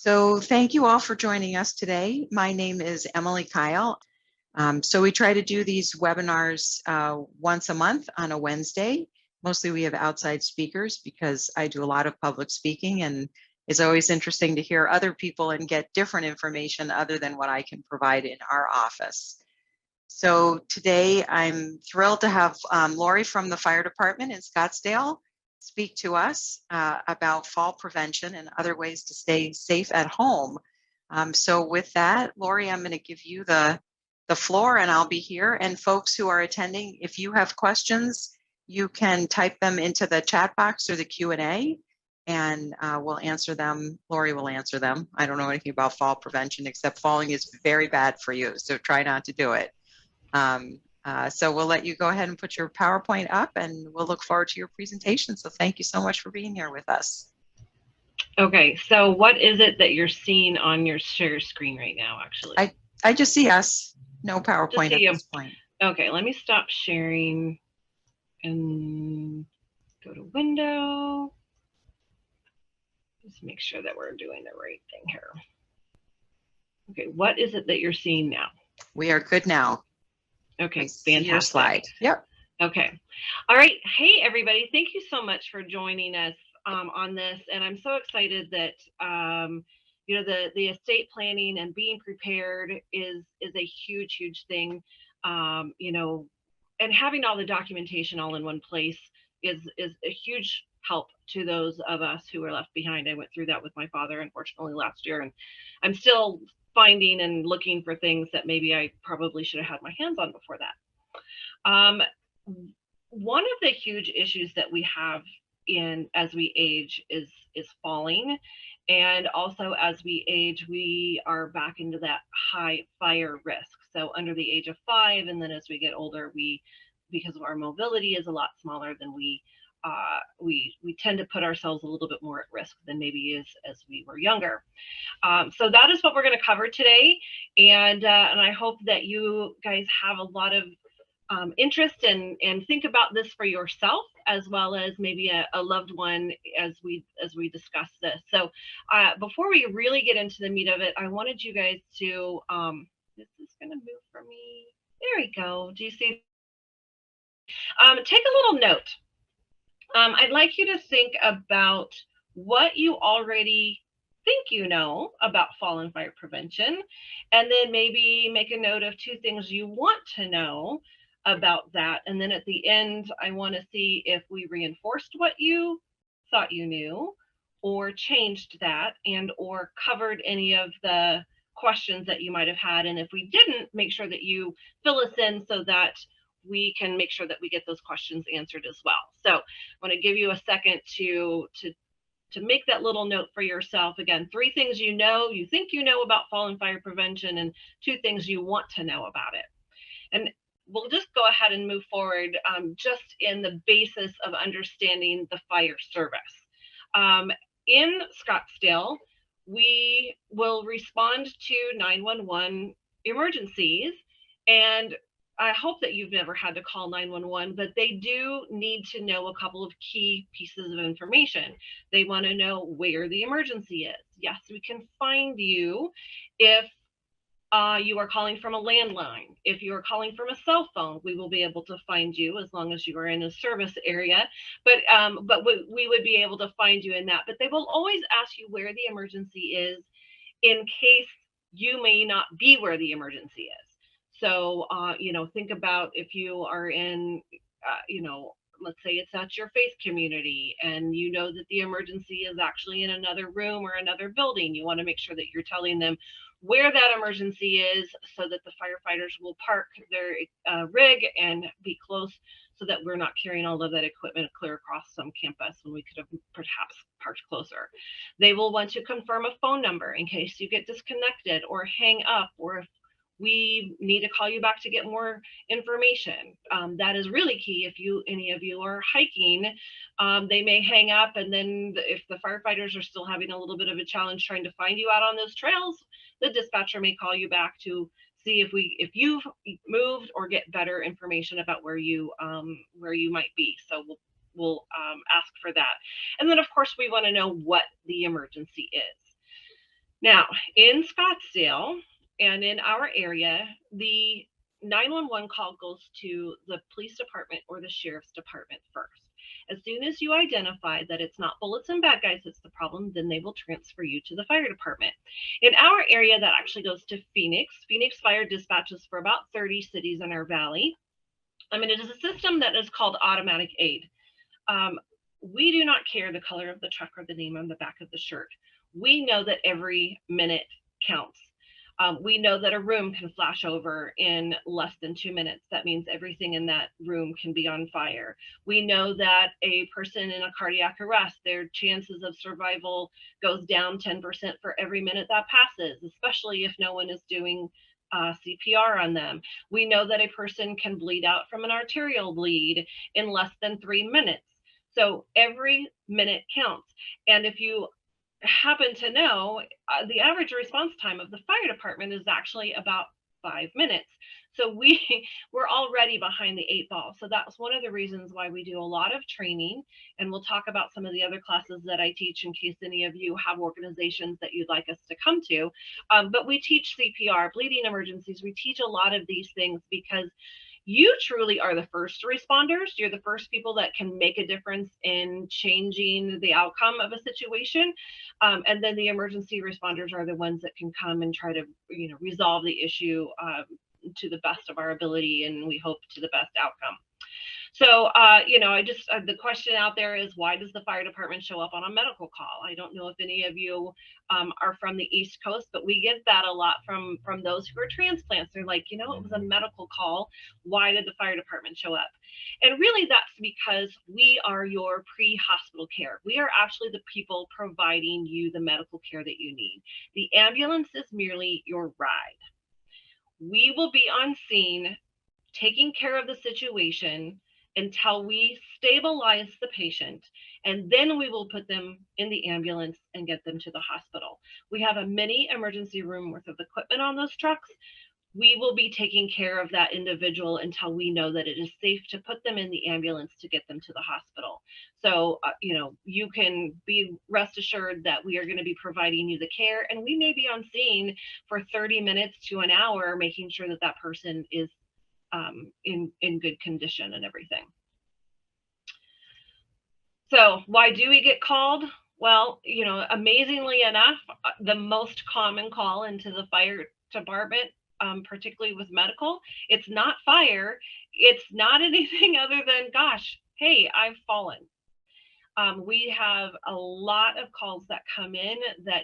So thank you all for joining us today. My name is Emily Kile. So we try to do these webinars once a month on a Wednesday. Mostly we have outside speakers because I do a lot of public speaking, and it's always interesting to hear other people and get different information other than what I can provide in our office. So today I'm thrilled to have Lori from the fire department in Scottsdale speak to us about fall prevention and other ways to stay safe at home. So with that, Lori, I'm going to give you the floor and I'll be here. And folks who are attending, if you have questions, you can type them into the chat box or the Q&A and we'll answer them. Lori will answer them. I don't know anything about fall prevention except falling is very bad for you. So try not to do it. So we'll let you go ahead and put your PowerPoint up and we'll look forward to your presentation. So thank you so much for being here with us. Okay, so what is it that you're seeing on your share screen right now, actually? I just see us, no PowerPoint at this point. Okay, let me stop sharing and go to window. Just make sure that we're doing the right thing here. Okay, what is it that you're seeing now? We are good now. Okay, fantastic. Your slide. Yep. Okay. All right. Hey, everybody. Thank you so much for joining us on this. And I'm so excited that, you know, the estate planning and being prepared is a huge, huge thing. You know, and having all the documentation all in one place is a huge help to those of us who are left behind. I went through that with my father, unfortunately, last year, and I'm still finding and looking for things that maybe I probably should have had my hands on before that. One of the huge issues that we have as we age is falling, and also as we age, we are back into that high fire risk. So under the age of 5, and then as we get older, because our mobility is a lot smaller than we tend to put ourselves a little bit more at risk than maybe as we were younger. So that is what we're going to cover today, and I hope that you guys have a lot of interest and think about this for yourself as well as maybe a loved one as we discuss this. So before we really get into the meat of it, I wanted you guys to this is going to move for me. There we go. Do you see? Take a little note. I'd like you to think about what you already think you know about fall and fire prevention, and then maybe make a note of 2 things you want to know about that. And then at the end, I want to see if we reinforced what you thought you knew, or changed that, and or covered any of the questions that you might have had. And if we didn't, make sure that you fill us in so that we can make sure that we get those questions answered as well. So I want to give you a second to make that little note for yourself. Again, 3 things you think you know about fall and fire prevention, and 2 things you want to know about it. And we'll just go ahead and move forward just in the basis of understanding the fire service. In Scottsdale, we will respond to 911 emergencies, and I hope that you've never had to call 911, but they do need to know a couple of key pieces of information. They want to know where the emergency is. Yes, we can find you if you are calling from a landline. If you are calling from a cell phone, we will be able to find you as long as you are in a service area. But we would be able to find you in that. But they will always ask you where the emergency is in case you may not be where the emergency is. So, you know, think about if you are in, you know, let's say it's at your faith community and you know that the emergency is actually in another room or another building. You want to make sure that you're telling them where that emergency is so that the firefighters will park their rig and be close so that we're not carrying all of that equipment clear across some campus when we could have perhaps parked closer. They will want to confirm a phone number in case you get disconnected or hang up, or if we need to call you back to get more information. That is really key. If any of you are hiking, they may hang up, and then if the firefighters are still having a little bit of a challenge trying to find you out on those trails, the dispatcher may call you back to see if you've moved or get better information about where you might be. So we'll ask for that. And then of course we want to know what the emergency is. Now, in Scottsdale and in our area, the 911 call goes to the police department or the sheriff's department first. As soon as you identify that it's not bullets and bad guys that's the problem, then they will transfer you to the fire department. In our area, that actually goes to Phoenix. Phoenix Fire dispatches for about 30 cities in our valley. It is a system that is called automatic aid. We do not care the color of the truck or the name on the back of the shirt. We know that every minute counts. We know that a room can flash over in less than 2 minutes. That means everything in that room can be on fire. We know that a person in a cardiac arrest, their chances of survival goes down 10% for every minute that passes, especially if no one is doing CPR on them. We know that a person can bleed out from an arterial bleed in less than 3 minutes. So every minute counts. And if you happen to know, the average response time of the fire department is actually about 5 minutes. So we're already behind the 8 ball. So that's one of the reasons why we do a lot of training. And we'll talk about some of the other classes that I teach in case any of you have organizations that you'd like us to come to. But we teach CPR, bleeding emergencies. We teach a lot of these things because you truly are the first responders. You're the first people that can make a difference in changing the outcome of a situation. And then the emergency responders are the ones that can come and try to, resolve the issue to the best of our ability, and we hope to the best outcome. So, the question out there is, why does the fire department show up on a medical call? I don't know if any of you are from the East Coast, but we get that a lot from those who are transplants. They're like, it was a medical call. Why did the fire department show up? And really, that's because we are your pre-hospital care. We are actually the people providing you the medical care that you need. The ambulance is merely your ride. We will be on scene taking care of the situation until we stabilize the patient, and then we will put them in the ambulance and get them to the hospital. We have a mini emergency room worth of equipment on those trucks. We will be taking care of that individual until we know that it is safe to put them in the ambulance to get them to the hospital. So, you can be rest assured that we are going to be providing you the care, and we may be on scene for 30 minutes to an hour, making sure that that person is in good condition and everything. So why do we get called? Well, amazingly enough, the most common call into the fire department, particularly with medical, it's not fire. It's not anything other than, gosh, hey, I've fallen. We have a lot of calls that come in that,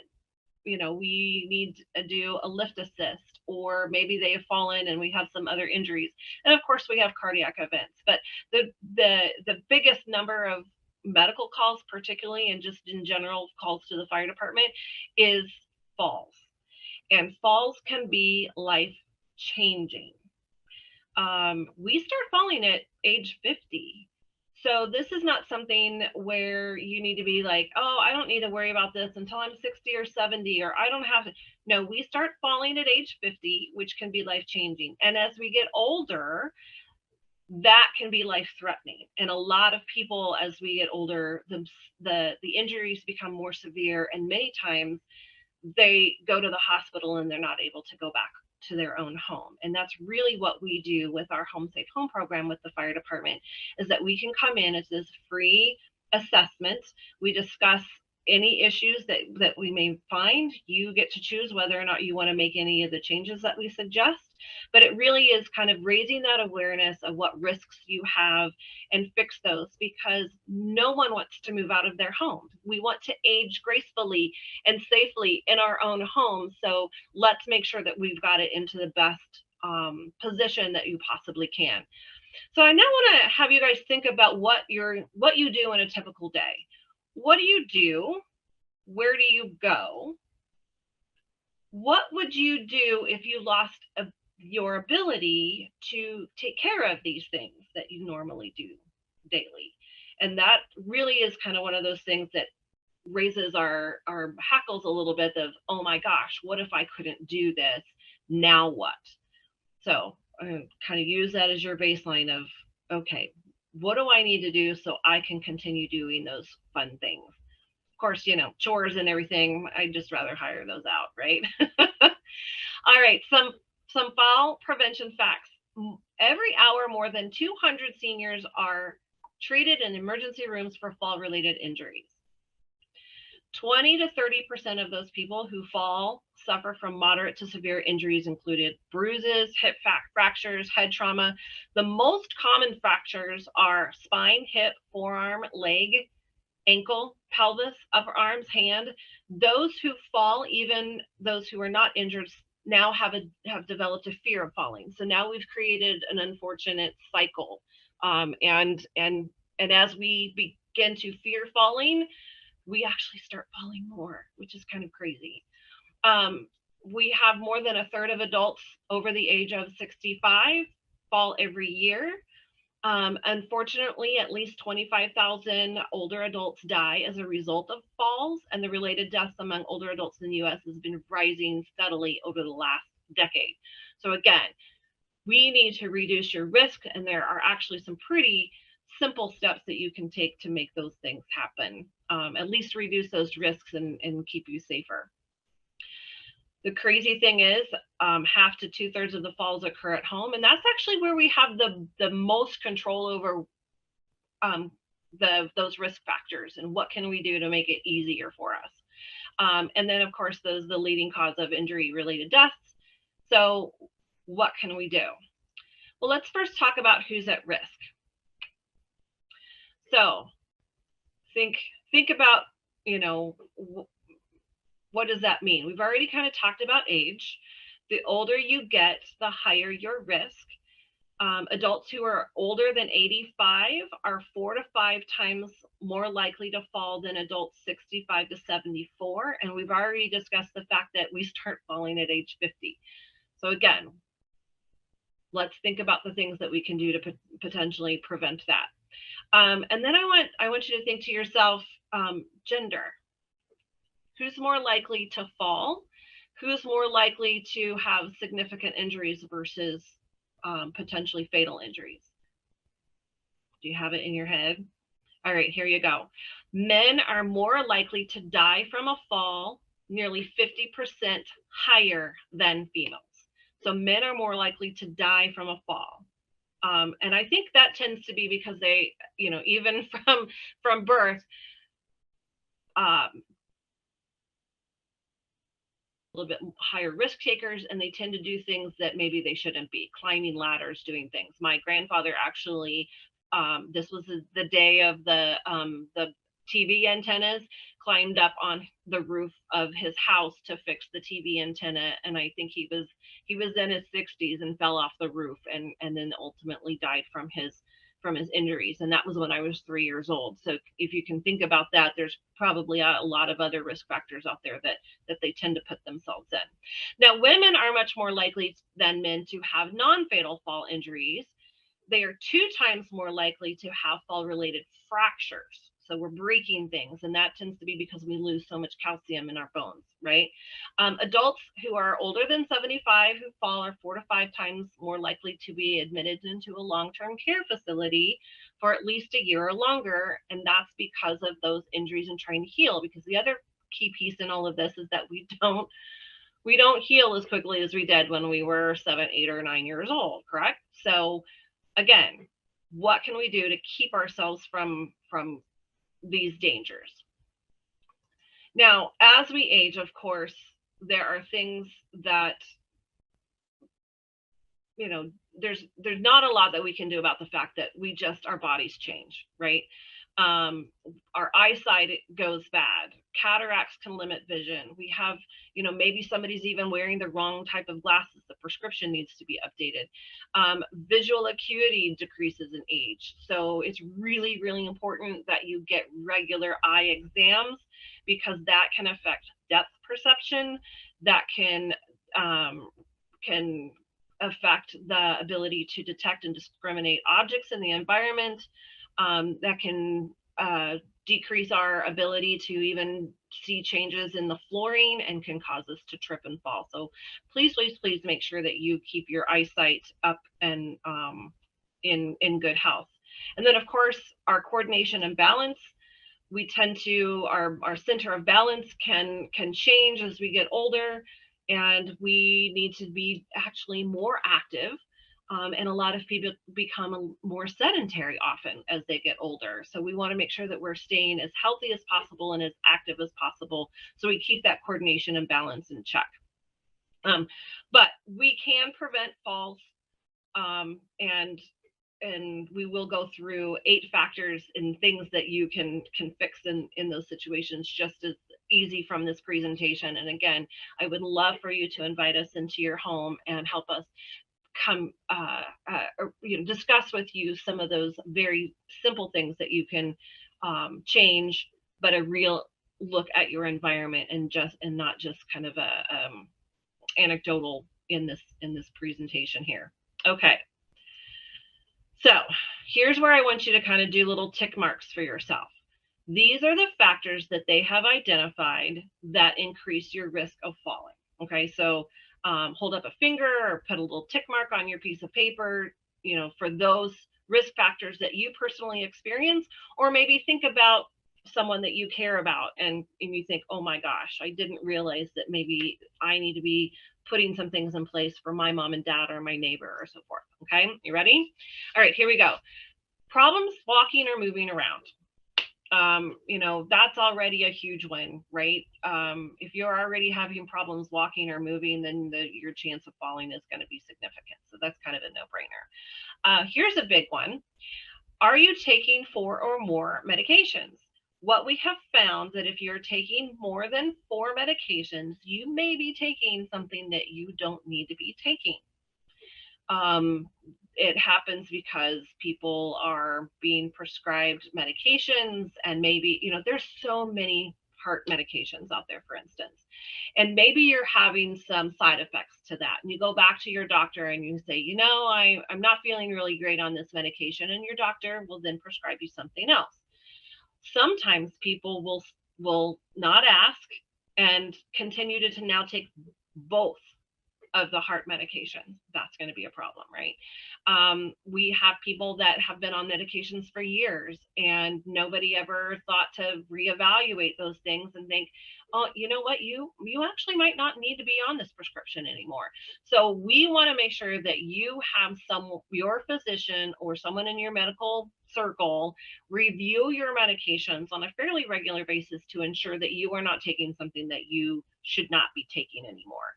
we need to do a lift assist, or maybe they have fallen and we have some other injuries. And of course we have cardiac events, but the biggest number of medical calls, particularly, and just in general calls to the fire department, is falls. And falls can be life changing. We start falling at age 50. So this is not something where you need to be like, oh, I don't need to worry about this until I'm 60 or 70, or I don't have to. No, we start falling at age 50, which can be life-changing. And as we get older, that can be life-threatening. And a lot of people, as we get older, the injuries become more severe, and many times they go to the hospital and they're not able to go back to their own home. And that's really what we do with our Home Safe Home program with the fire department, is that we can come in as this free assessment. We discuss any issues that we may find. You get to choose whether or not you want to make any of the changes that we suggest. But it really is kind of raising that awareness of what risks you have and fix those, because no one wants to move out of their home. We want to age gracefully and safely in our own home. So let's make sure that we've got it into the best position that you possibly can. So I now want to have you guys think about what you do in a typical day. What do you do? Where do you go? What would you do if you lost your ability to take care of these things that you normally do daily? And that really is kind of one of those things that raises our hackles a little bit of, oh my gosh, what if I couldn't do this? Now what? So kind of use that as your baseline of, okay, what do I need to do so I can continue doing those fun things? course, you know, chores and everything, I'd just rather hire those out, right? All right, some fall prevention facts. Every hour, more than 200 seniors are treated in emergency rooms for fall-related injuries. 20 to 30% of those people who fall suffer from moderate to severe injuries, including bruises, hip fractures, head trauma. The most common fractures are spine, hip, forearm, leg, ankle, pelvis, upper arms, hand. Those who fall, even those who are not injured, now have developed a fear of falling. So now we've created an unfortunate cycle. And as we begin to fear falling, we actually start falling more, which is kind of crazy. We have more than a third of adults over the age of 65 fall every year. Unfortunately, at least 25,000 older adults die as a result of falls, and the related deaths among older adults in the US has been rising steadily over the last decade. So again, we need to reduce your risk, and there are actually some pretty simple steps that you can take to make those things happen. At least reduce those risks and keep you safer. The crazy thing is, half to 2/3 of the falls occur at home, and that's actually where we have the most control over those risk factors and what can we do to make it easier for us. And then, of course, the leading cause of injury-related deaths. So what can we do? Well, let's first talk about who's at risk. So think about, you know, what does that mean? We've already kind of talked about age. The older you get, the higher your risk. Adults who are older than 85 are 4 to 5 times more likely to fall than adults 65 to 74. And we've already discussed the fact that we start falling at age 50. So again, let's think about the things that we can do to potentially prevent that. And then I want you to think to yourself, gender. Who's more likely to fall? Who's more likely to have significant injuries versus potentially fatal injuries? Do you have it in your head? All right, here you go. Men are more likely to die from a fall, nearly 50% higher than females. So men are more likely to die from a fall. And I think that tends to be because they, you know, even from birth, a little bit higher risk takers, and they tend to do things that maybe they shouldn't be, climbing ladders, doing things. My grandfather actually, this was the day of the TV antennas, climbed up on the roof of his house to fix the TV antenna, and I think he was in his 60s and fell off the roof and then ultimately died from his injuries. And that was when I was 3 years old. So if you can think about that, there's probably a lot of other risk factors out there that they tend to put themselves in. Now, women are much more likely than men to have non-fatal fall injuries. They are 2 times more likely to have fall-related fractures. So we're breaking things, and that tends to be because we lose so much calcium in our bones, right? Adults who are older than 75 who fall are 4 to 5 times more likely to be admitted into a long-term care facility for at least a year or longer, and that's because of those injuries and trying to heal. Because the other key piece in all of this is that we don't heal as quickly as we did when we were 7, 8, or 9 years old, correct? So again, what can we do to keep ourselves from these dangers? Now, as we age, of course, there are things that, you know, there's not a lot that we can do about the fact that our bodies change, right? Our eyesight goes bad. Cataracts can limit vision. We have, you know, maybe somebody's even wearing the wrong type of glasses. The prescription needs to be updated. Visual acuity decreases in age. So it's really, really important that you get regular eye exams, because that can affect depth perception. That can affect the ability to detect and discriminate objects in the environment. That can decrease our ability to even see changes in the flooring and can cause us to trip and fall. So please, please, please make sure that you keep your eyesight up and in good health. And then, of course, our coordination and balance. we tend to, our center of balance can change as we get older, and we need to be actually more active. And a lot of people become more sedentary often as they get older. So we want to make sure that we're staying as healthy as possible and as active as possible, so we keep that coordination and balance in check. But we can prevent falls, and we will go through 8 factors and things that you can fix in those situations just as easy from this presentation. And again, I would love for you to invite us into your home and help us come discuss with you some of those very simple things that you can change, but a real look at your environment, and not just kind of a anecdotal in this presentation here. Okay. So here's where I want you to kind of do little tick marks for yourself. These are the factors that they have identified that increase your risk of falling. Okay, so hold up a finger or put a little tick mark on your piece of paper, for those risk factors that you personally experience, or maybe think about someone that you care about, and you think, oh my gosh, I didn't realize that maybe I need to be putting some things in place for my mom and dad or my neighbor or so forth. Okay, you ready? All right, here we go. Problems walking or moving around. That's already a huge win, right? If you're already having problems walking or moving, then your chance of falling is going to be significant. So that's kind of a no-brainer. Here's a big one. Are you taking 4 or more medications? What we have found that if you're taking more than 4 medications, you may be taking something that you don't need to be taking. It happens because people are being prescribed medications, and maybe, there's so many heart medications out there, for instance, and maybe you're having some side effects to that. And you go back to your doctor and you say, I'm not feeling really great on this medication. And your doctor will then prescribe you something else. Sometimes people will not ask and continue to now take both of the heart medications. That's going to be a problem, right? We have people that have been on medications for years, and nobody ever thought to reevaluate those things and think, oh, you know what, you actually might not need to be on this prescription anymore. So we want to make sure that you have your physician or someone in your medical circle review your medications on a fairly regular basis to ensure that you are not taking something that you should not be taking anymore.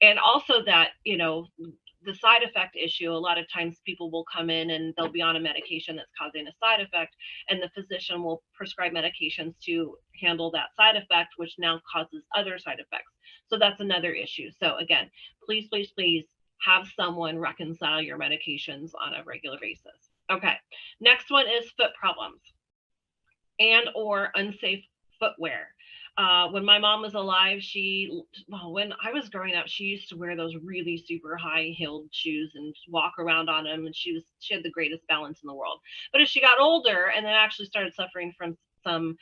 And also that, the side effect issue, a lot of times people will come in and they'll be on a medication that's causing a side effect, and the physician will prescribe medications to handle that side effect, which now causes other side effects. So that's another issue. So again, please, please, please have someone reconcile your medications on a regular basis. Okay, next one is foot problems and or unsafe footwear. When my mom was alive, when I was growing up, she used to wear those really super high-heeled shoes and walk around on them, and she had the greatest balance in the world. But as she got older and then actually started suffering from some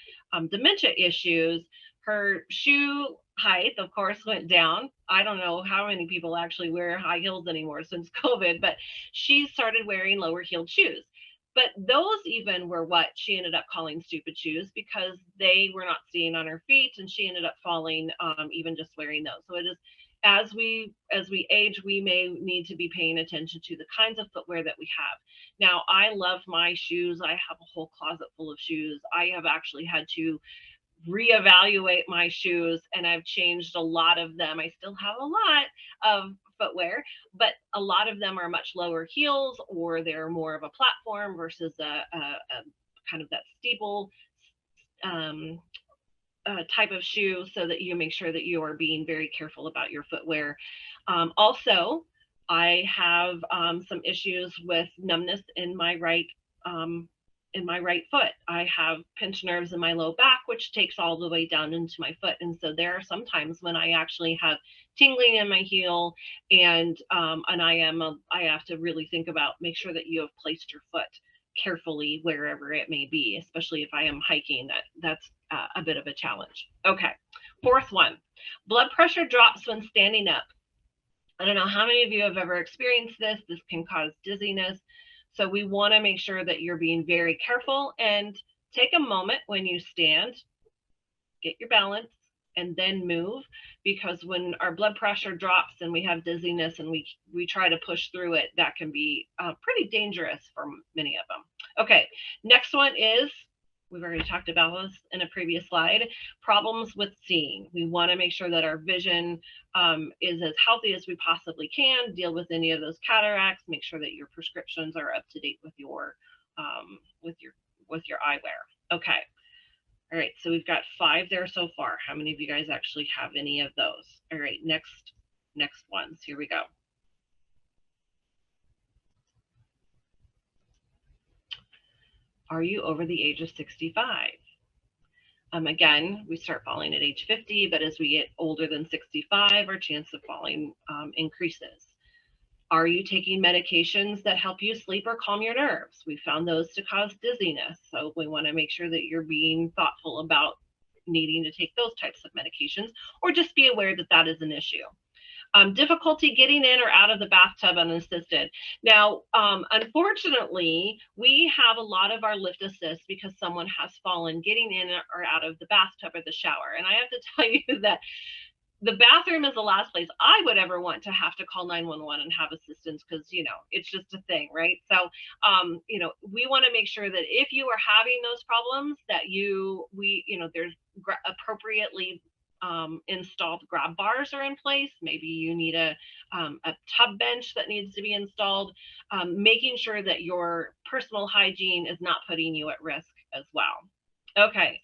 dementia issues, her shoe height, of course, went down. I don't know how many people actually wear high heels anymore since COVID, but she started wearing lower-heeled shoes. But those even were what she ended up calling stupid shoes, because they were not staying on her feet, and she ended up falling even just wearing those. So it is, as we age, we may need to be paying attention to the kinds of footwear that we have. Now, I love my shoes. I have a whole closet full of shoes. I have actually had to reevaluate my shoes, and I've changed a lot of them. I still have a lot of footwear, but a lot of them are much lower heels, or they're more of a platform versus a kind of that steeple type of shoe, so that you make sure that you are being very careful about your footwear. Also, I have some issues with numbness in my right foot. I have pinched nerves in my low back, which takes all the way down into my foot. And so there are some times when I actually have tingling in my heel, and I have to really think about, make sure that you have placed your foot carefully wherever it may be, especially if I am hiking. That's a bit of a challenge. Okay, fourth one, blood pressure drops when standing up. I don't know how many of you have ever experienced this. This can cause dizziness. So we want to make sure that you're being very careful, and take a moment when you stand, get your balance, and then move, because when our blood pressure drops and we have dizziness and we try to push through it, that can be pretty dangerous for many of them. Okay, next one is, we've already talked about this in a previous slide, problems with seeing. We want to make sure that our vision is as healthy as we possibly can, deal with any of those cataracts, make sure that your prescriptions are up to date with your eyewear. Okay. All right, so we've got 5 there so far. How many of you guys actually have any of those? All right, next ones. Here we go. Are you over the age of 65? Again, we start falling at age 50, but as we get older than 65, our chance of falling increases. Are you taking medications that help you sleep or calm your nerves? We found those to cause dizziness. So we want to make sure that you're being thoughtful about needing to take those types of medications, or just be aware that that is an issue. Difficulty getting in or out of the bathtub unassisted. Now, unfortunately, we have a lot of our lift assist because someone has fallen getting in or out of the bathtub or the shower. And I have to tell you that the bathroom is the last place I would ever want to have to call 911 and have assistance, because, you know, it's just a thing, right? So, you know, we want to make sure that if you are having those problems, that there's appropriately installed grab bars are in place. Maybe you need a tub bench that needs to be installed, making sure that your personal hygiene is not putting you at risk as well. Okay,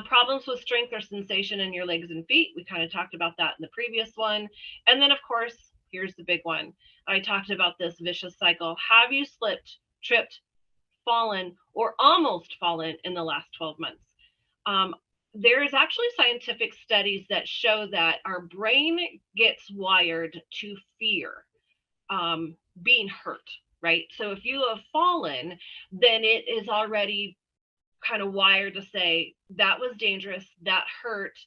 problems with strength or sensation in your legs and feet. We kind of talked about that in the previous one. And then, of course, here's the big one. I talked about this vicious cycle. Have you slipped, tripped, fallen, or almost fallen in the last 12 months? There is actually scientific studies that show that our brain gets wired to fear being hurt, right? So if you have fallen, then it is already kind of wired to say, that was dangerous, that hurt,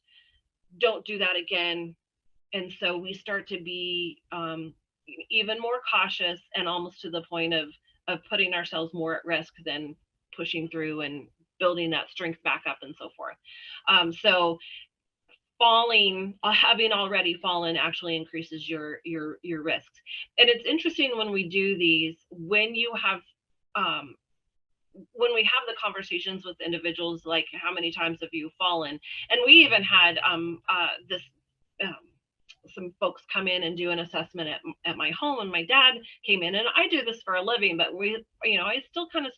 don't do that again. And so we start to be even more cautious, and almost to the point of putting ourselves more at risk than pushing through and building that strength back up and so forth. So falling, having already fallen, actually increases your risks. And it's interesting when we do these, when you have when we have the conversations with individuals, like, how many times have you fallen? And we even had some folks come in and do an assessment at my home, and my dad came in, and I do this for a living, but I still kind of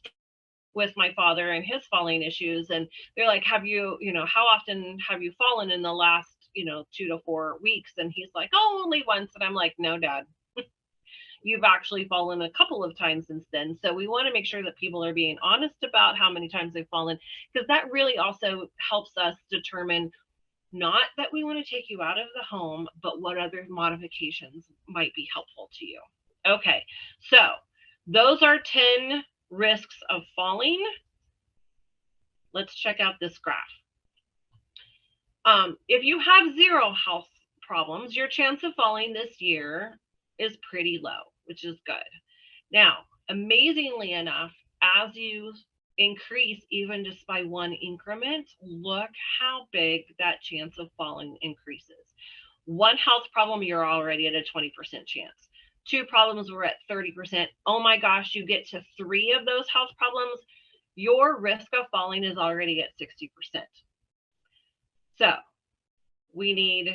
with my father and his falling issues. And they're like, how often have you fallen in the last 2 to 4 weeks? And he's like, oh, only once. And I'm like, no, Dad, you've actually fallen a couple of times since then. So we want to make sure that people are being honest about how many times they've fallen, because that really also helps us determine, not that we want to take you out of the home, but what other modifications might be helpful to you. Okay, so those are 10 risks of falling. Let's check out this graph. If you have 0 health problems, your chance of falling this year is pretty low, which is good. Now, amazingly enough, as you increase even just by 1 increment, look how big that chance of falling increases. 1 health problem, you're already at a 20% chance. 2 problems, we're at 30%. Oh my gosh, you get to 3 of those health problems, your risk of falling is already at 60%. So we need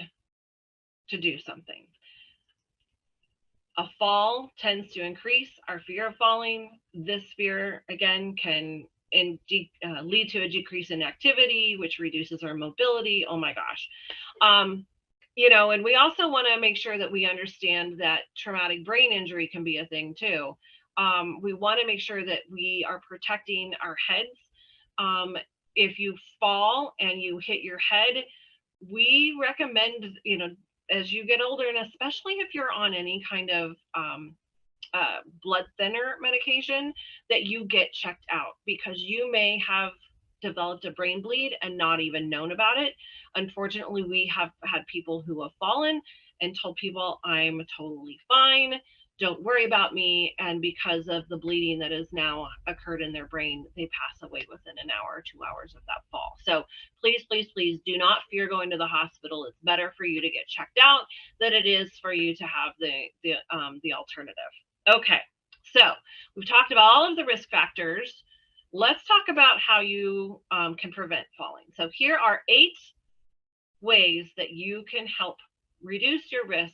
to do something. A fall tends to increase our fear of falling. This fear, again, can lead to a decrease in activity, which reduces our mobility. Oh my gosh. And we also want to make sure that we understand that traumatic brain injury can be a thing too. We want to make sure that we are protecting our heads. If you fall and you hit your head, we recommend, as you get older, and especially if you're on any kind of blood thinner medication, that you get checked out, because you may have developed a brain bleed and not even known about it. Unfortunately, we have had people who have fallen and told people, I'm totally fine. don't worry about me. And because of the bleeding that has now occurred in their brain, they pass away within an hour or 2 hours of that fall. So please, please, please do not fear going to the hospital. It's better for you to get checked out than it is for you to have the alternative. Okay, so we've talked about all of the risk factors. Let's talk about how you can prevent falling. So here are 8 ways that you can help reduce your risk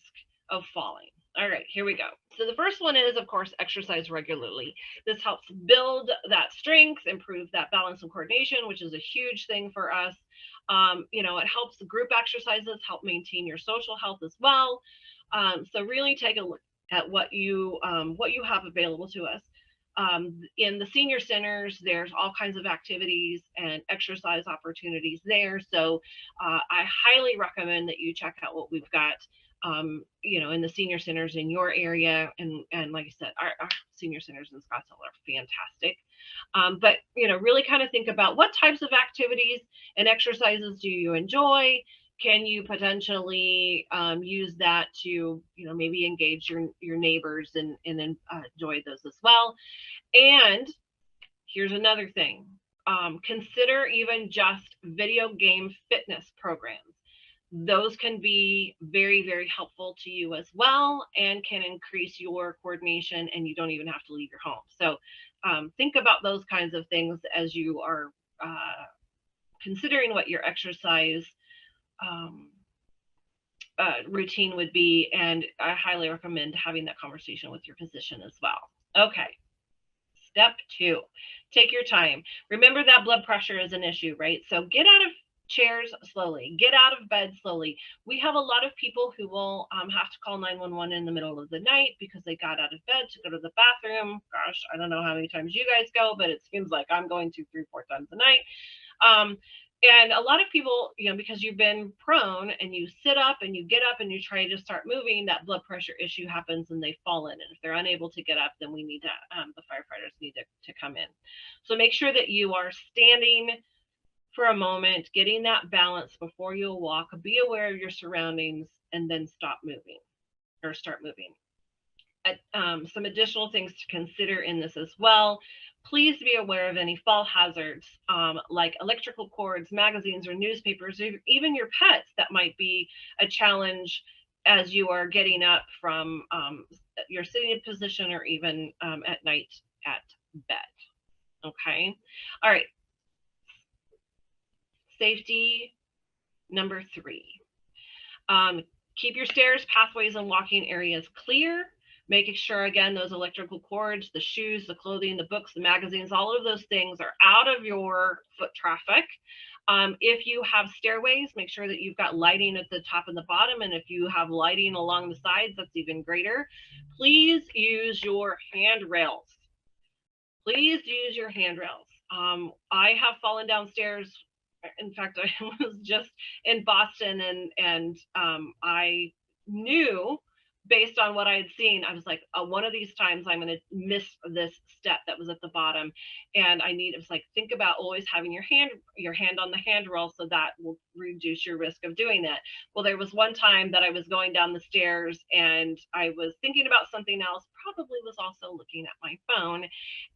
of falling. All right, here we go. So the first one is, of course, exercise regularly. This helps build that strength, improve that balance and coordination, which is a huge thing for us. You know, it helps group exercises, help maintain your social health as well. So really take a look at what you have available to us. In the senior centers, there's all kinds of activities and exercise opportunities there. So I highly recommend that you check out what we've got, you know, in the senior centers in your area. And like I said, our senior centers in Scottsdale are fantastic. But, you know, really kind of think about what types of activities and exercises do you enjoy? Can you potentially use that to, you know, maybe engage your neighbors and enjoy those as well? And here's another thing. Consider even just video game fitness programs. Those can be very, very helpful to you as well and can increase your coordination, and you don't even have to leave your home. So think about those kinds of things as you are considering what your exercise routine would be, and I highly recommend having that conversation with your physician as well. Okay, step 2, take your time. Remember that blood pressure is an issue, right? So get out of chairs slowly, get out of bed slowly. We have a lot of people who will have to call 911 in the middle of the night because they got out of bed to go to the bathroom. Gosh, I don't know how many times you guys go, but it seems like I'm going to 3-4 times a night. And a lot of people, you know, because you've been prone and you sit up and you get up and you try to start moving, that blood pressure issue happens and they fall in. And if they're unable to get up, then we need to, the firefighters need to come in. So make sure that you are standing for a moment, getting that balance before you walk. Be aware of your surroundings and then stop moving or start moving. Some additional things to consider in this as well. Please be aware of any fall hazards like electrical cords, magazines, or newspapers, or even your pets that might be a challenge as you are getting up from your sitting position or even at night at bed. Okay. All right. Safety number 3. Keep your stairs, pathways, and walking areas clear. Making sure, again, those electrical cords, the shoes, the clothing, the books, the magazines, all of those things are out of your foot traffic. If you have stairways, make sure that you've got lighting at the top and the bottom. And if you have lighting along the sides, that's even greater. Please use your handrails. Please use your handrails. I have fallen downstairs. In fact, I was just in Boston and I knew, based on what I had seen, I was like, one of these times I'm going to miss this step that was at the bottom. And it was like, think about always having your hand on the handrail, so that will reduce your risk of doing that. Well, there was one time that I was going down the stairs and I was thinking about something else, probably was also looking at my phone,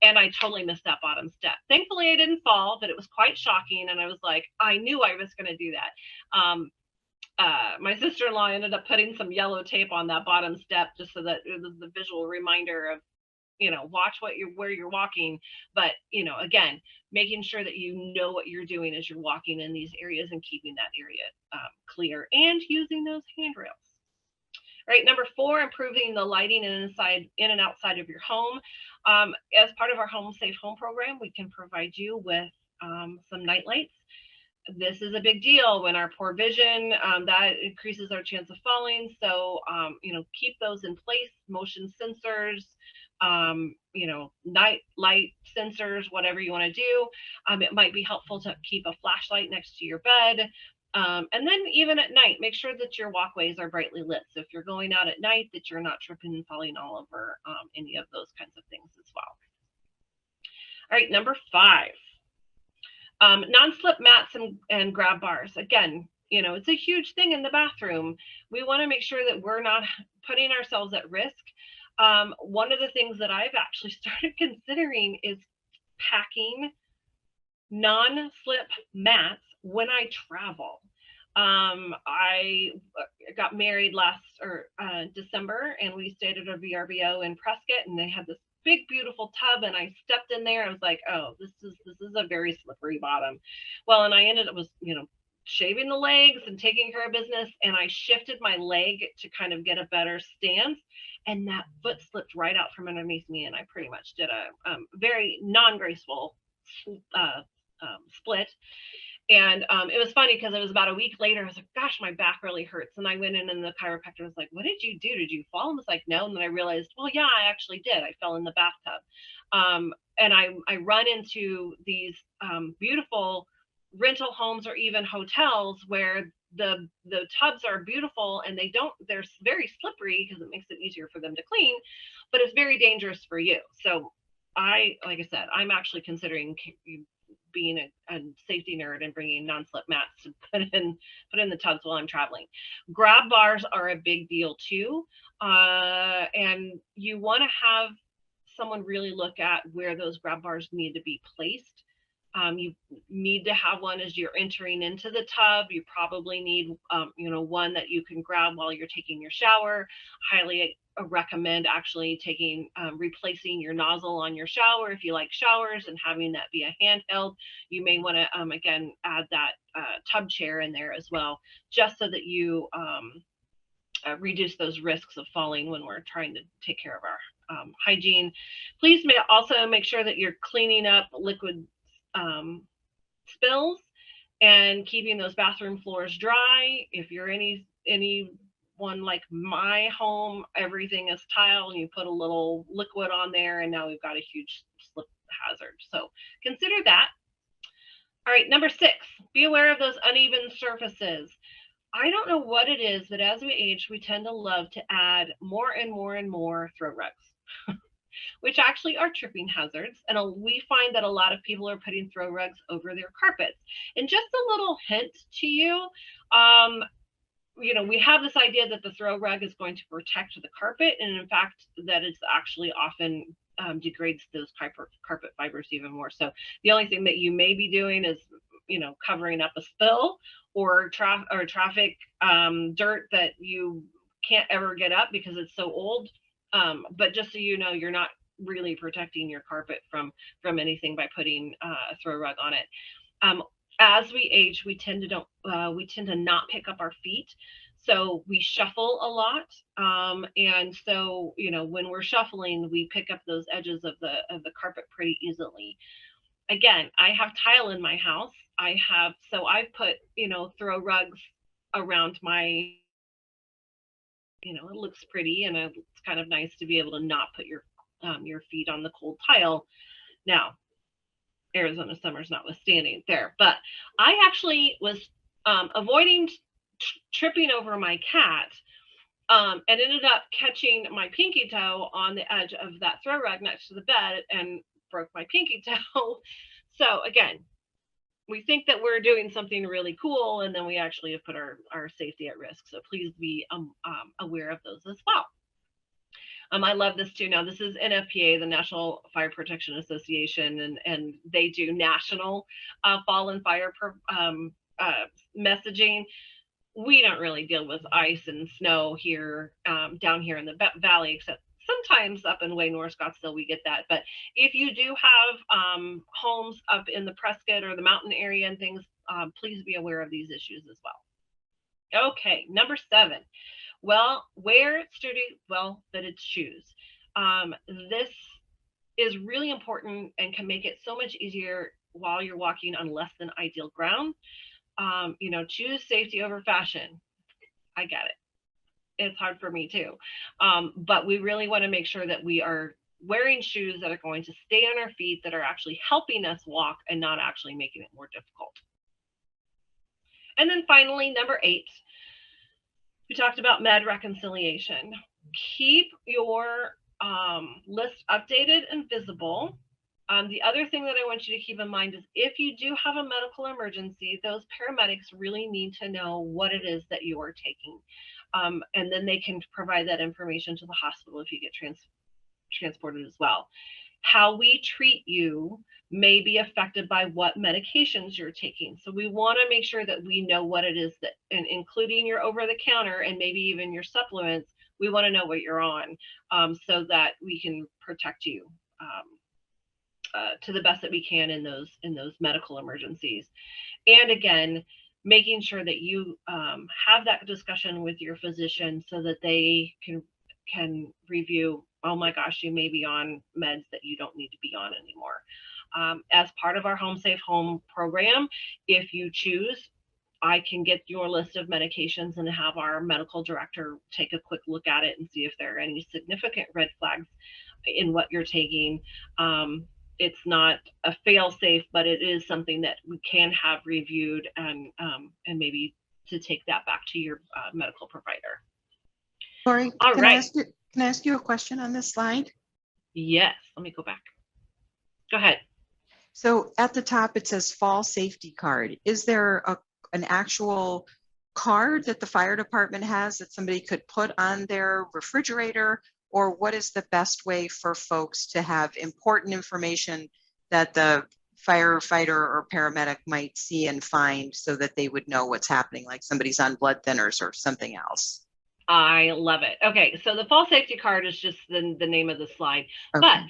and I totally missed that bottom step. Thankfully, I didn't fall, but it was quite shocking. And I was like, I knew I was going to do that. My sister-in-law ended up putting some yellow tape on that bottom step just so that it was the visual reminder of, you know, watch where you're walking. But, you know, again, making sure that you know what you're doing as you're walking in these areas and keeping that area clear and using those handrails. Right, number 4, improving the lighting in and outside of your home. As part of our Home Safe Home program, we can provide you with some night lights. This is a big deal when our poor vision, that increases our chance of falling. So, you know, keep those in place. Motion sensors, you know, night light sensors, whatever you want to do. It might be helpful to keep a flashlight next to your bed. And then even at night, make sure that your walkways are brightly lit. So if you're going out at night, that you're not tripping and falling all over any of those kinds of things as well. All right, number 5. Non-slip mats and grab bars. Again, you know, it's a huge thing in the bathroom. We want to make sure that we're not putting ourselves at risk. One of the things that I've actually started considering is packing non-slip mats when I travel. I got married last December, and we stayed at a VRBO in Prescott, and they had this big beautiful tub, and I stepped in there. I was like, oh, this is a very slippery bottom. Well, and I ended up shaving the legs and taking care of business, and I shifted my leg to kind of get a better stance, and that foot slipped right out from underneath me, and I pretty much did a very non-graceful split. And it was funny because it was about a week later. I was like, gosh, my back really hurts. And I went in, and the chiropractor was like, what did you do? Did you fall? I was like, no. And then I realized, well, yeah, I actually did. I fell in the bathtub. And I run into these beautiful rental homes or even hotels where the tubs are beautiful, and they're very slippery because it makes it easier for them to clean, but it's very dangerous for you. So like I said, I'm actually considering being a safety nerd and bringing non-slip mats to put in the tubs while I'm traveling. Grab bars are a big deal too. And you want to have someone really look at where those grab bars need to be placed. You need to have one as you're entering into the tub. You probably need, one that you can grab while you're taking your shower. Highly recommend actually replacing your nozzle on your shower if you like showers, and having that be a handheld. You may want to, again, add that tub chair in there as well, just so that you reduce those risks of falling when we're trying to take care of our hygiene. Please also make sure that you're cleaning up liquid spills and keeping those bathroom floors dry. If you're anyone like my home, everything is tile, and you put a little liquid on there, and now we've got a huge slip hazard. So consider that. All right, number 6, be aware of those uneven surfaces. I don't know what it is, but as we age, we tend to love to add more and more and more throw rugs, which actually are tripping hazards. And we find that a lot of people are putting throw rugs over their carpets. And just a little hint to you, we have this idea that the throw rug is going to protect the carpet, and in fact, that it's actually often degrades those carpet fibers even more. So the only thing that you may be doing is, covering up a spill or traffic dirt that you can't ever get up because it's so old. But just so you know, you're not really protecting your carpet from anything by putting a throw rug on it. As we age, we tend to not pick up our feet, so we shuffle a lot. And so, when we're shuffling, we pick up those edges of the carpet pretty easily. Again, I have tile in my house. I've put throw rugs around my. It looks pretty, and it's kind of nice to be able to not put your feet on the cold tile. Now, Arizona summer's notwithstanding there, but I actually was avoiding tripping over my cat, and ended up catching my pinky toe on the edge of that throw rug next to the bed and broke my pinky toe. So again, we think that we're doing something really cool, and then we actually have put our safety at risk. So please be aware of those as well. I love this too. Now, this is NFPA, the National Fire Protection Association, and they do national fall and fire messaging. We don't really deal with ice and snow here, down here in the valley, except sometimes up in way north Scottsdale we get that. But if you do have homes up in the Prescott or the mountain area and things, please be aware of these issues as well. Okay, number 7. Well, wear sturdy, well-fitted shoes. This is really important and can make it so much easier while you're walking on less than ideal ground. Choose safety over fashion. I get it. It's hard for me too. But we really want to make sure that we are wearing shoes that are going to stay on our feet, that are actually helping us walk and not actually making it more difficult. And then finally, number 8, we talked about med reconciliation. Keep your list updated and visible. The other thing that I want you to keep in mind is if you do have a medical emergency, those paramedics really need to know what it is that you are taking. and then they can provide that information to the hospital if you get transported as well. How we treat you may be affected by what medications you're taking. So we want to make sure that we know what it is that, and including your over-the-counter and maybe even your supplements, we want to know what you're on, so that we can protect you to the best that we can in those medical emergencies. And again, making sure that you have that discussion with your physician so that they can review, oh my gosh, you may be on meds that you don't need to be on anymore. As part of our Home Safe Home program, if you choose, I can get your list of medications and have our medical director take a quick look at it and see if there are any significant red flags in what you're taking. It's not a fail-safe, but it is something that we can have reviewed and maybe to take that back to your medical provider. Lori, All right. Can I ask you a question on this slide? Yes, let me go back. Go ahead. So at the top, it says fall safety card. Is there an actual card that the fire department has that somebody could put on their refrigerator? Or what is the best way for folks to have important information that the firefighter or paramedic might see and find so that they would know what's happening, like somebody's on blood thinners or something else? I love it. Okay, so the fall safety card is just the name of the slide. Okay. But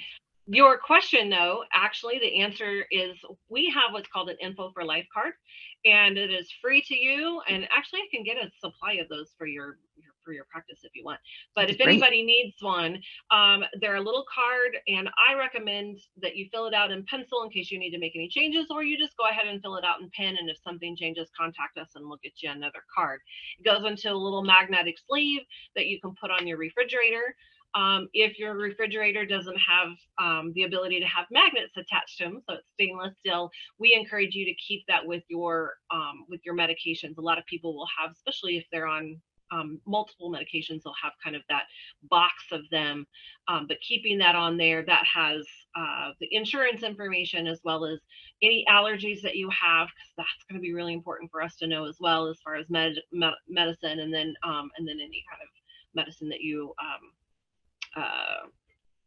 your question, though, actually, the answer is we have what's called an Info for Life card, and it is free to you. And actually, I can get a supply of those for your practice if you want. But if anybody needs one, they're a little card, and I recommend that you fill it out in pencil in case you need to make any changes, or you just go ahead and fill it out in pen, and if something changes, contact us and we'll get you another card. It goes into a little magnetic sleeve that you can put on your refrigerator. If your refrigerator doesn't have the ability to have magnets attached to them, so it's stainless steel, we encourage you to keep that with your medications. A lot of people will have, especially if they're on multiple medications, they'll have kind of that box of them. But keeping that on there, that has the insurance information as well as any allergies that you have, because that's going to be really important for us to know as well, as far as medicine, and then any kind of medicine that you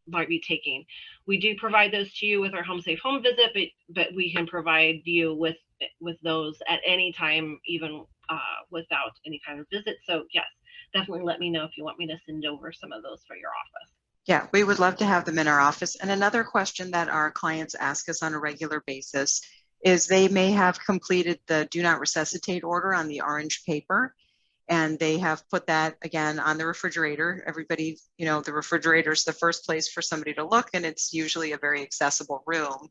might be taking. We do provide those to you with our Home Safe Home visit, but we can provide you with those at any time, even without any kind of visit. So yes, definitely let me know if you want me to send over some of those for your office. Yeah, we would love to have them in our office. And another question that our clients ask us on a regular basis is they may have completed the do not resuscitate order on the orange paper, and they have put that again on the refrigerator. Everybody, the refrigerator is the first place for somebody to look, and it's usually a very accessible room.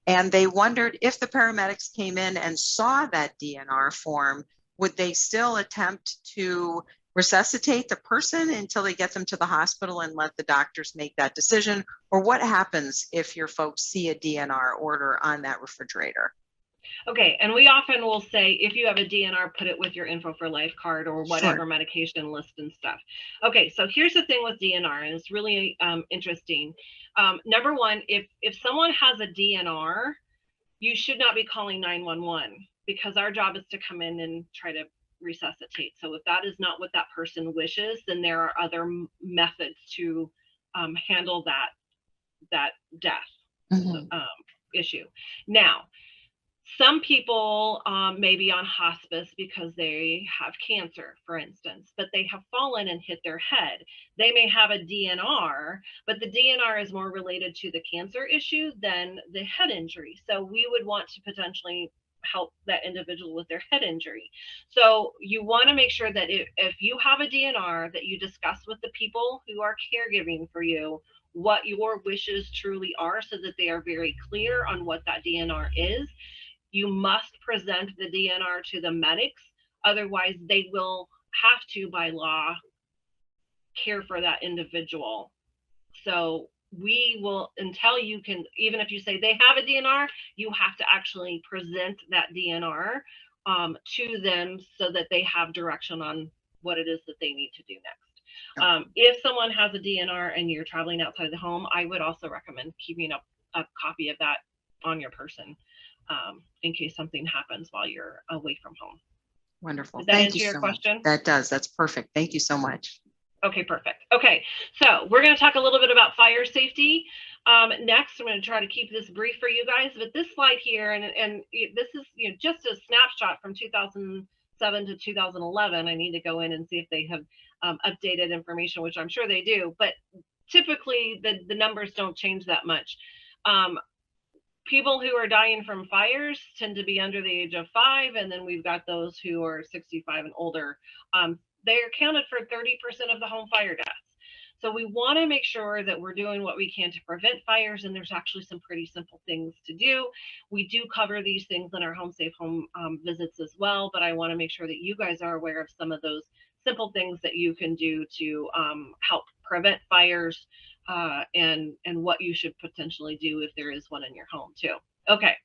And they wondered if the paramedics came in and saw that DNR form, would they still attempt to resuscitate the person until they get them to the hospital and let the doctors make that decision? Or what happens if your folks see a DNR order on that refrigerator? Okay, and we often will say, if you have a DNR, put it with your Info for Life card or whatever Sure. medication list and stuff. Okay, so here's the thing with DNR, and it's really interesting. Number one, if someone has a DNR, you should not be calling 911, because our job is to come in and try to resuscitate. So if that is not what that person wishes, then there are other methods to handle that death issue. Now, some people may be on hospice because they have cancer, for instance, but they have fallen and hit their head. They may have a DNR, but the DNR is more related to the cancer issue than the head injury. So we would want to potentially help that individual with their head injury. So you want to make sure that if you have a DNR, that you discuss with the people who are caregiving for you what your wishes truly are, so that they are very clear on what that DNR is. You must present the DNR to the medics. Otherwise, they will have to, by law, care for that individual. So we will, until you can, even if you say they have a DNR, you have to actually present that DNR to them so that they have direction on what it is that they need to do next. If someone has a DNR and you're traveling outside the home, I would also recommend keeping a copy of that on your person, in case something happens while you're away from home. Wonderful. Did that Thank you answer your so much. question? That does. That's perfect. Thank you so much. Okay, perfect. Okay, so we're going to talk a little bit about fire safety. Next, I'm going to try to keep this brief for you guys, but this slide here, and this is just a snapshot from 2007 to 2011. I need to go in and see if they have updated information, which I'm sure they do, but typically the numbers don't change that much. People who are dying from fires tend to be under the age of 5, and then we've got those who are 65 and older. They are counted for 30% of the home fire deaths. So we want to make sure that we're doing what we can to prevent fires, and there's actually some pretty simple things to do. We do cover these things in our Home Safe Home visits as well, but I want to make sure that you guys are aware of some of those simple things that you can do to help prevent fires, and what you should potentially do if there is one in your home too. Okay,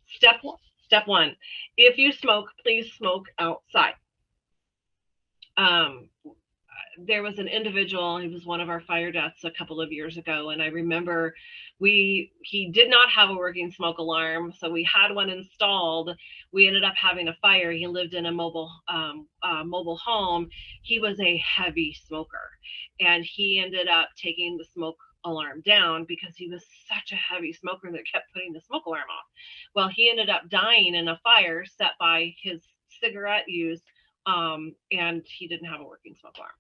step one, if you smoke, please smoke outside. There was an individual, he was one of our fire deaths a couple of years ago, and I remember he did not have a working smoke alarm, so we had one installed. We ended up having a fire. He lived in a mobile home. He was a heavy smoker, and he ended up taking the smoke alarm down because he was such a heavy smoker that kept putting the smoke alarm off. Well, he ended up dying in a fire set by his cigarette use, and he didn't have a working smoke alarm.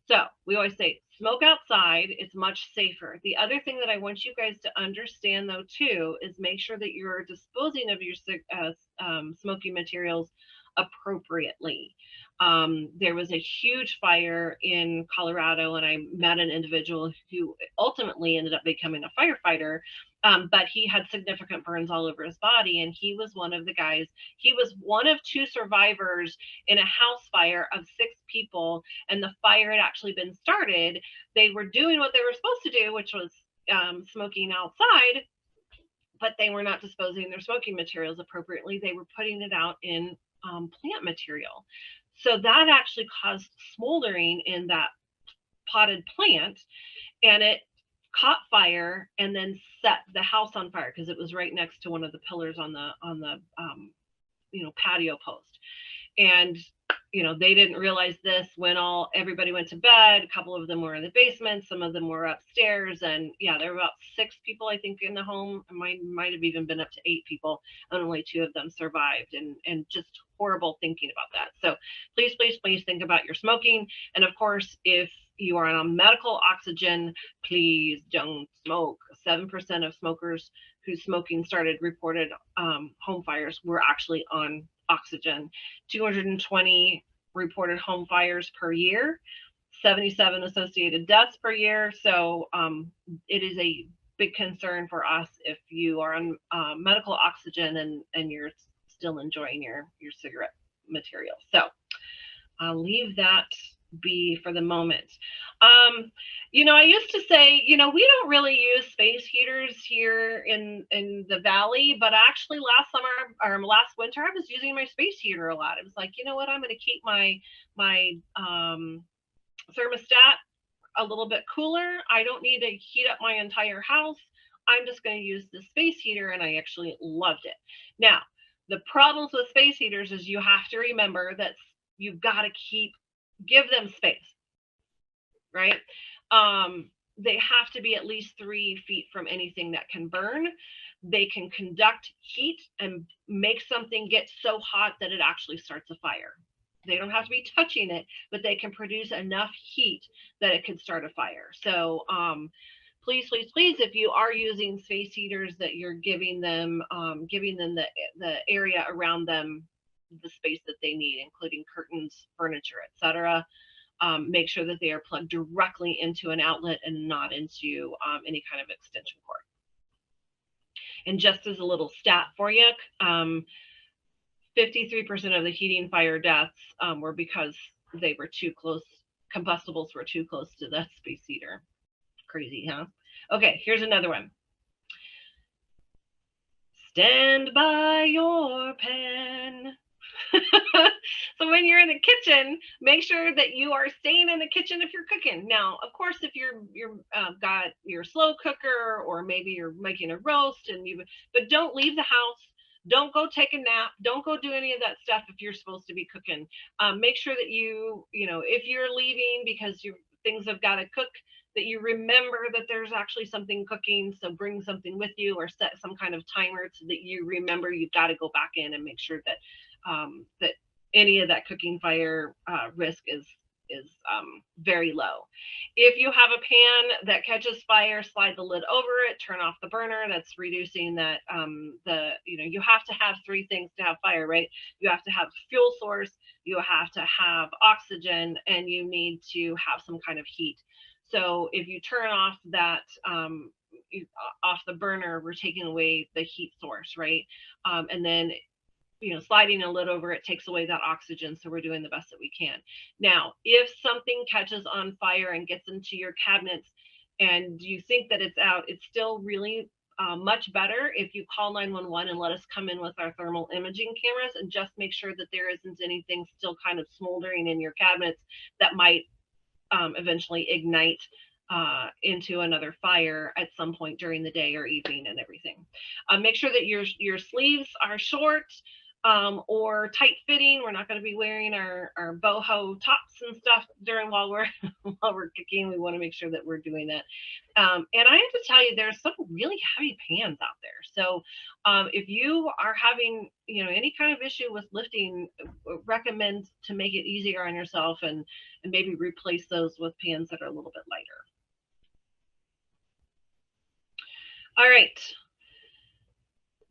So we always say smoke outside. It's much safer. The other thing that I want you guys to understand though too is make sure that you're disposing of your smoking materials appropriately. There was a huge fire in Colorado, and I met an individual who ultimately ended up becoming a firefighter, but he had significant burns all over his body, and he was one of the guys. He was one of 2 survivors in a house fire of 6 people, and the fire had actually been started. They were doing what they were supposed to do, which was smoking outside, but they were not disposing their smoking materials appropriately. They were putting it out in plant material. So that actually caused smoldering in that potted plant, and it caught fire and then set the house on fire because it was right next to one of the pillars on the patio post. And they didn't realize this when everybody went to bed. A couple of them were in the basement, some of them were upstairs, and yeah, there were about 6 people I think in the home. It might have even been up to 8 people, and only 2 of them survived, and just horrible thinking about that. So please think about your smoking. And of course, if you are on medical oxygen, please don't smoke. 7% of smokers whose smoking started reported home fires were actually on oxygen. 220 reported home fires per year, 77 associated deaths per year. So it is a big concern for us if you are on medical oxygen and you're still enjoying your cigarette material. So I'll leave that be for the moment. I used to say, we don't really use space heaters here in the valley, but actually last summer or last winter, I was using my space heater a lot. It was like, you know what, I'm going to keep my thermostat a little bit cooler. I don't need to heat up my entire house. I'm just going to use the space heater, and I actually loved it. Now, the problems with space heaters is you have to remember that you've got to give them space, right? They have to be at least 3 feet from anything that can burn. They can conduct heat and make something get so hot that it actually starts a fire. They don't have to be touching it, but they can produce enough heat that it could start a fire. So please, if you are using space heaters, that you're giving them the area around them the space that they need, including curtains, furniture, etc. Make sure that they are plugged directly into an outlet and not into any kind of extension cord. And just as a little stat for you, 53% of the heating fire deaths were because they were too close, combustibles were too close to the space heater. Crazy, huh? Okay, here's another one. Stand by your pen. So when you're in the kitchen, make sure that you are staying in the kitchen if you're cooking. Now, of course, if you're got your slow cooker, or maybe you're making a roast, but don't leave the house. Don't go take a nap. Don't go do any of that stuff if you're supposed to be cooking. Make sure that you know, if you're leaving because things have got to cook, that you remember that there's actually something cooking. So bring something with you or set some kind of timer so that you remember you've got to go back in and make sure that that any of that cooking fire risk is very low. If you have a pan that catches fire, slide the lid over it, turn off the burner. That's reducing that, you have to have three things to have fire, right? You have to have fuel source, you have to have oxygen, and you need to have some kind of heat. So if you turn off that, off the burner, we're taking away the heat source, right? And then sliding a lid over it takes away that oxygen. So we're doing the best that we can. Now, if something catches on fire and gets into your cabinets and you think that it's out, it's still really much better if you call 911 and let us come in with our thermal imaging cameras and just make sure that there isn't anything still kind of smoldering in your cabinets that might eventually ignite into another fire at some point during the day or evening and everything. Make sure that your sleeves are short or tight fitting. We're not going to be wearing our boho tops and stuff while we're cooking. We want to make sure that we're doing that. And I have to tell you, there's some really heavy pans out there. So if you are having any kind of issue with lifting, recommend to make it easier on yourself and maybe replace those with pans that are a little bit lighter. All right.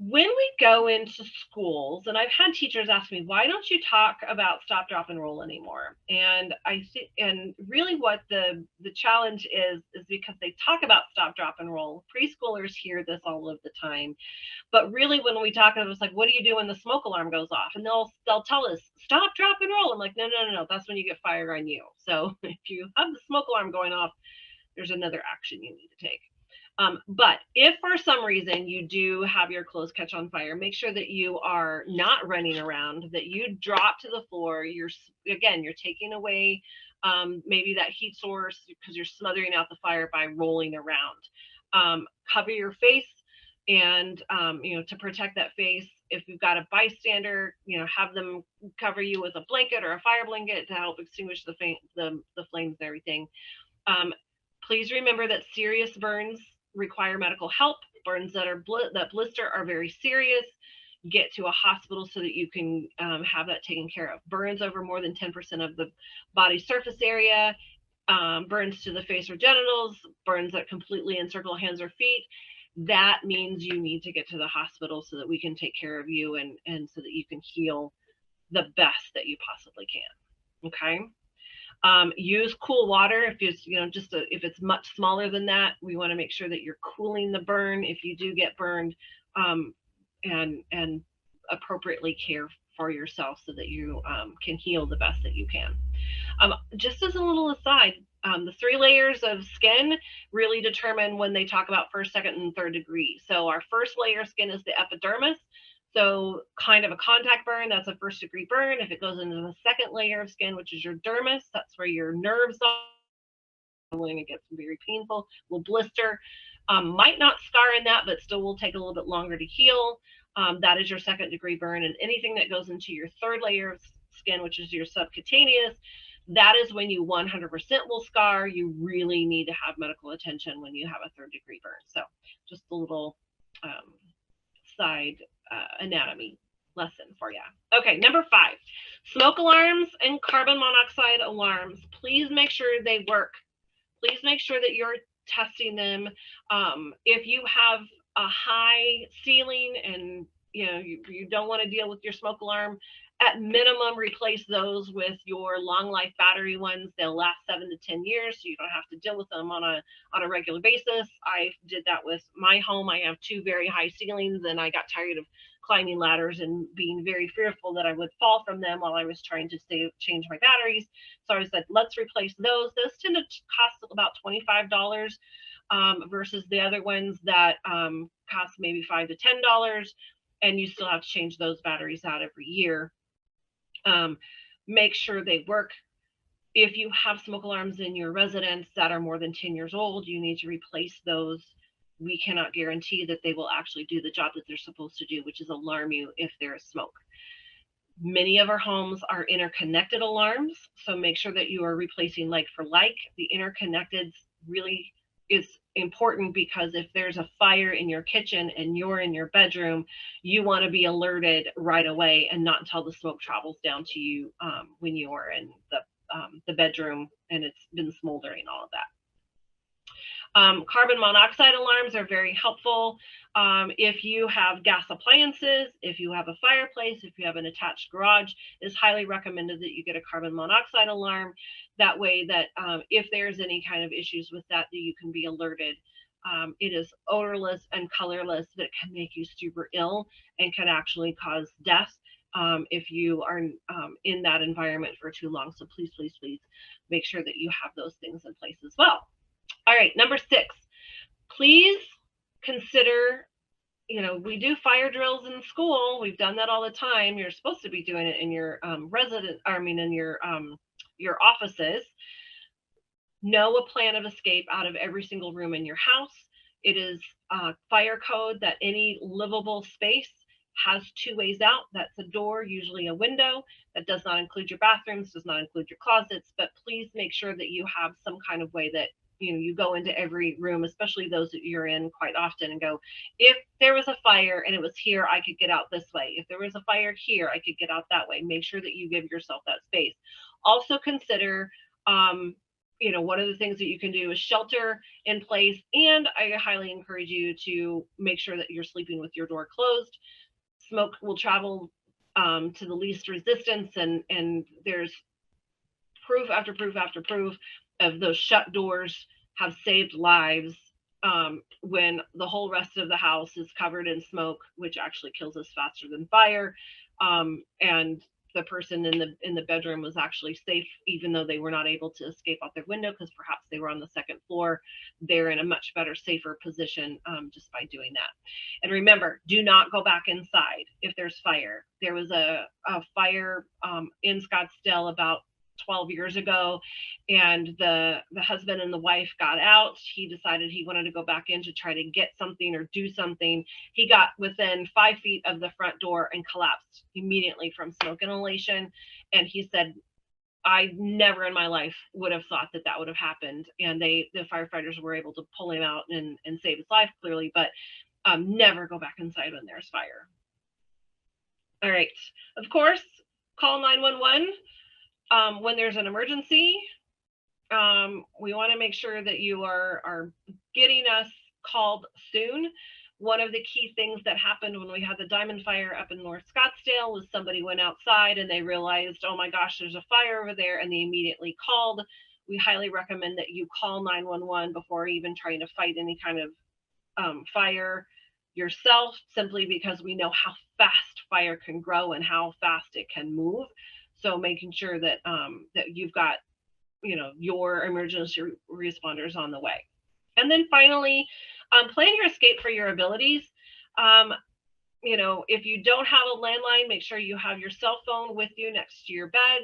When we go into schools, and I've had teachers ask me, why don't you talk about stop, drop, and roll anymore? And I think, and really what the challenge is because they talk about stop, drop, and roll. Preschoolers hear this all of the time, but really when we talk about it, it's like, what do you do when the smoke alarm goes off? And they'll tell us, stop, drop, and roll. I'm like, no, that's when you get fire on you. So if you have the smoke alarm going off, there's another action you need to take. But if for some reason you do have your clothes catch on fire, make sure that you are not running around, that you drop to the floor. You're taking away maybe that heat source because you're smothering out the fire by rolling around. Cover your face and, to protect that face. If you've got a bystander, have them cover you with a blanket or a fire blanket to help extinguish the flames and everything. Please remember that serious burns require medical help. Burns that blister are very serious. Get to a hospital so that you can have that taken care of. Burns over more than 10% of the body surface area, burns to the face or genitals, burns that completely encircle hands or feet. That means you need to get to the hospital so that we can take care of you and so that you can heal the best that you possibly can. Okay. Use cool water. If it's, if it's much smaller than that, we want to make sure that you're cooling the burn if you do get burned, and appropriately care for yourself so that you can heal the best that you can. Just as a little aside, the 3 layers of skin really determine when they talk about first, second, and third degree. So our first layer of skin is the epidermis. So kind of a contact burn, that's a first degree burn. If it goes into the second layer of skin, which is your dermis, that's where your nerves are. When it gets very painful, will blister. Might not scar in that, but still will take a little bit longer to heal. That is your second degree burn. And anything that goes into your third layer of skin, which is your subcutaneous, that is when you 100% will scar. You really need to have medical attention when you have a third degree burn. So just a little side anatomy lesson for you. Okay, number 5, smoke alarms and carbon monoxide alarms. Please make sure they work. Please make sure that you're testing them. If you have a high ceiling and you don't want to deal with your smoke alarm, at minimum replace those with your long life battery ones. They'll last 7 to 10 years, so you don't have to deal with them on a regular basis. I did that with my home. I have 2 very high ceilings, and I got tired of climbing ladders and being very fearful that I would fall from them while I was trying to change my batteries. So I said, let's replace those. Those tend to cost about $25 versus the other ones that cost maybe $5 to $10, and you still have to change those batteries out every year. Make sure they work. If you have smoke alarms in your residence that are more than 10 years old, you need to replace those we cannot guarantee that they will actually do the job that they're supposed to do, which is alarm you if there is smoke. Many of our homes are interconnected alarms, so make sure that you are replacing like for like. The interconnected really is important because if there's a fire in your kitchen and you're in your bedroom, you want to be alerted right away and not until the smoke travels down to you when you are in the bedroom and it's been smoldering, all of that. Carbon monoxide alarms are very helpful. If you have gas appliances, if you have a fireplace, if you have an attached garage, it's highly recommended that you get a carbon monoxide alarm. That way that if there's any kind of issues with that, you can be alerted. It is odorless and colorless, but it can make you super ill and can actually cause death if you are in that environment for too long. So please, please, please make sure that you have those things in place as well. All right, number 6, please consider, we do fire drills in school. We've done that all the time. You're supposed to be doing it in your in your offices. Know a plan of escape out of every single room in your house. It is fire code that any livable space has 2 ways out. That's a door, usually a window. That does not include your bathrooms, does not include your closets, but please make sure that you have some kind of way that you go into every room, especially those that you're in quite often, and go, if there was a fire and it was here, I could get out this way. If there was a fire here, I could get out that way. Make sure that you give yourself that space. Also consider, one of the things that you can do is shelter in place. And I highly encourage you to make sure that you're sleeping with your door closed. Smoke will travel to the least resistance, and there's proof after proof after proof of those shut doors have saved lives when the whole rest of the house is covered in smoke, which actually kills us faster than fire. And the person in the bedroom was actually safe, even though they were not able to escape out their window because perhaps they were on the 2nd floor. They're in a much better, safer position just by doing that. And remember, do not go back inside if there's fire. There was a fire in Scottsdale about 12 years ago, and the husband and the wife got out. He decided he wanted to go back in to try to get something or do something. He got within 5 feet of the front door and collapsed immediately from smoke inhalation. And he said, I never in my life would have thought that that would have happened. And the firefighters were able to pull him out and save his life, clearly, but never go back inside when there's fire. All right, of course, call 911. When there's an emergency, we want to make sure that you are getting us called soon. One of the key things that happened when we had the diamond fire up in North Scottsdale was somebody went outside and they realized, oh my gosh, there's a fire over there, and they immediately called. We highly recommend that you call 911 before even trying to fight any kind of fire yourself, simply because we know how fast fire can grow and how fast it can move. So making sure that that you've got, your emergency responders on the way. And then finally, plan your escape for your abilities. If you don't have a landline, make sure you have your cell phone with you next to your bed,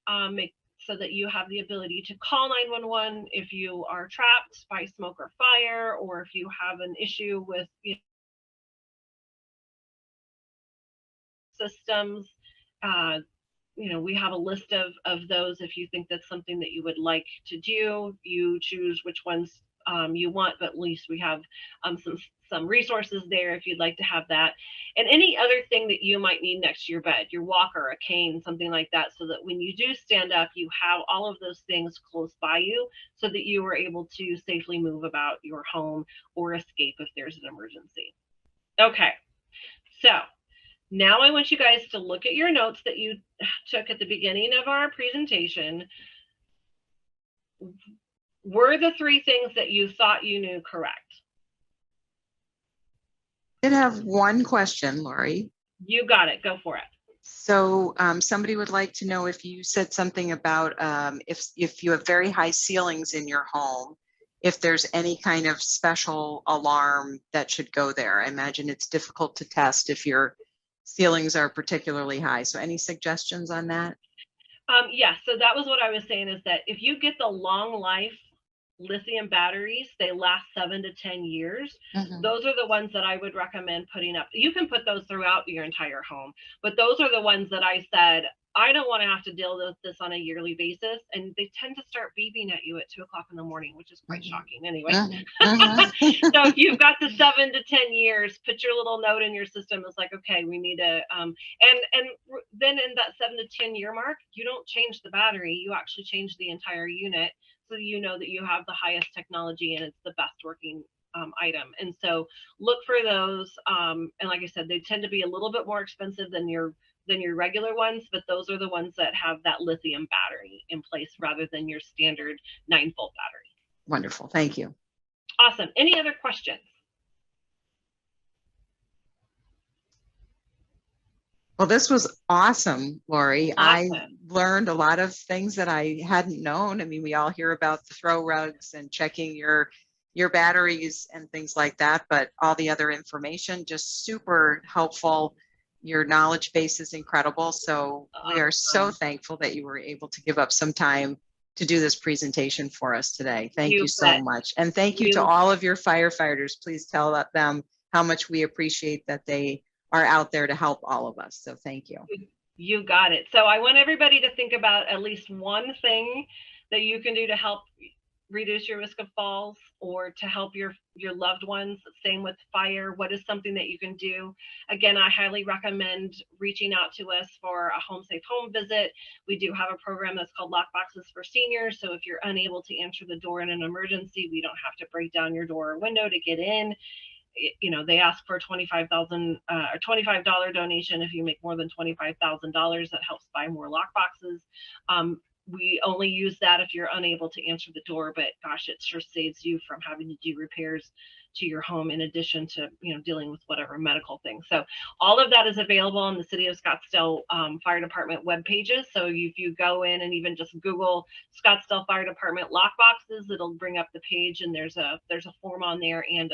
so that you have the ability to call 911 if you are trapped by smoke or fire, or if you have an issue with systems. We have a list of those. If you think that's something that you would like to do, you choose which ones you want, but at least we have some resources there if you'd like to have that. And any other thing that you might need next to your bed, your walker, a cane, something like that, so that when you do stand up, you have all of those things close by you so that you are able to safely move about your home or escape if there's an emergency. Okay, so now I want you guys to look at your notes that you took at the beginning of our presentation. Were the 3 things that you thought you knew correct? I did have one question, Lori. You got it. Go for it. So somebody would like to know if you said something about if you have very high ceilings in your home, if there's any kind of special alarm that should go there. I imagine it's difficult to test if your ceilings are particularly high. So any suggestions on that? Yeah, so that was what I was saying, is that if you get the long life lithium batteries. They last 7 to 10 years. Mhm. Those are the ones that I would recommend putting up. You can put those throughout your entire home, but those are the ones that I said, I don't want to have to deal with this on a yearly basis. And they tend to start beeping at you at 2 o'clock in the morning, which is quite shocking anyway. So if you've got the 7 to 10 years, put your little note in your system. It's like, okay, we need to, and then in that 7 to 10 year mark, you don't change the battery. You actually change the entire unit. So you know that you have the highest technology and it's the best working item. And so look for those. And like I said, they tend to be a little bit more expensive than your regular ones, but those are the ones that have that lithium battery in place rather than your standard 9-volt battery. Wonderful. Thank you. Awesome. Any other questions? Well, this was awesome, Lori. Awesome. I learned a lot of things that I hadn't known. I mean, we all hear about the throw rugs and checking your batteries and things like that, but all the other information, just super helpful. Your knowledge base is incredible. So we are so thankful that you were able to give up some time to do this presentation for us today. Thank you so much. And thank you to all of your firefighters. Please tell them how much we appreciate that they are out there to help all of us. So thank you. You got it. So I want everybody to think about at least one thing that you can do to help reduce your risk of falls or to help your loved ones. Same with fire. What is something that you can do? Again, I highly recommend reaching out to us for a home safe home visit. We do have a program that's called Lock Boxes for Seniors. So if you're unable to answer the door in an emergency, we don't have to break down your door or window to get in. You know, they ask for a $25 donation if you make more than $25,000. That helps buy more lock boxes. We only use that if you're unable to answer the door, but gosh, it sure saves you from having to do repairs to your home in addition to, you know, dealing with whatever medical thing. So all of that is available on the City of Scottsdale Fire Department web pages. So if you go in and even just Google Scottsdale Fire Department lock boxes, it'll bring up the page, and there's a form on there and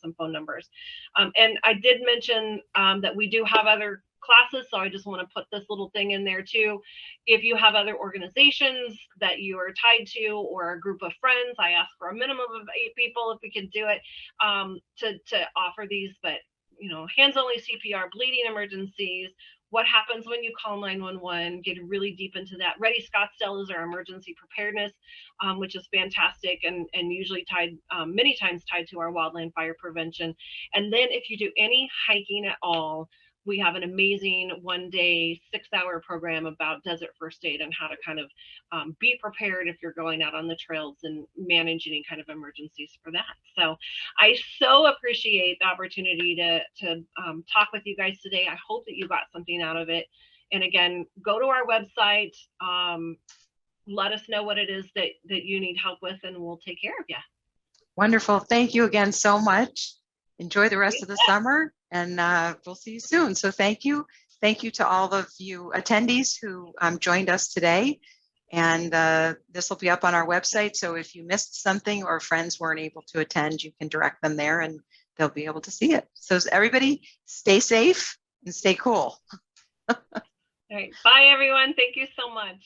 some phone numbers. And I did mention that we do have other classes, so I just want to put this little thing in there too. If you have other organizations that you are tied to or a group of friends, I ask for a minimum of 8 people if we can do it, to offer these. But you know, hands-only CPR, bleeding emergencies, what happens when you call 911, get really deep into that. Ready Scottsdale is our emergency preparedness, which is fantastic and usually tied, many times tied to our wildland fire prevention. And then if you do any hiking at all, we have an amazing 1-day, 6-hour program about desert first aid and how to kind of be prepared if you're going out on the trails and manage any kind of emergencies for that. So I so appreciate the opportunity to talk with you guys today. I hope that you got something out of it. And again, go to our website, let us know what it is that you need help with, and we'll take care of you. Wonderful. Thank you again so much. Enjoy the rest of the summer, and we'll see you soon. So thank you. Thank you to all of you attendees who joined us today. And this will be up on our website. So if you missed something or friends weren't able to attend, you can direct them there and they'll be able to see it. So everybody stay safe and stay cool. All right. Bye, everyone. Thank you so much.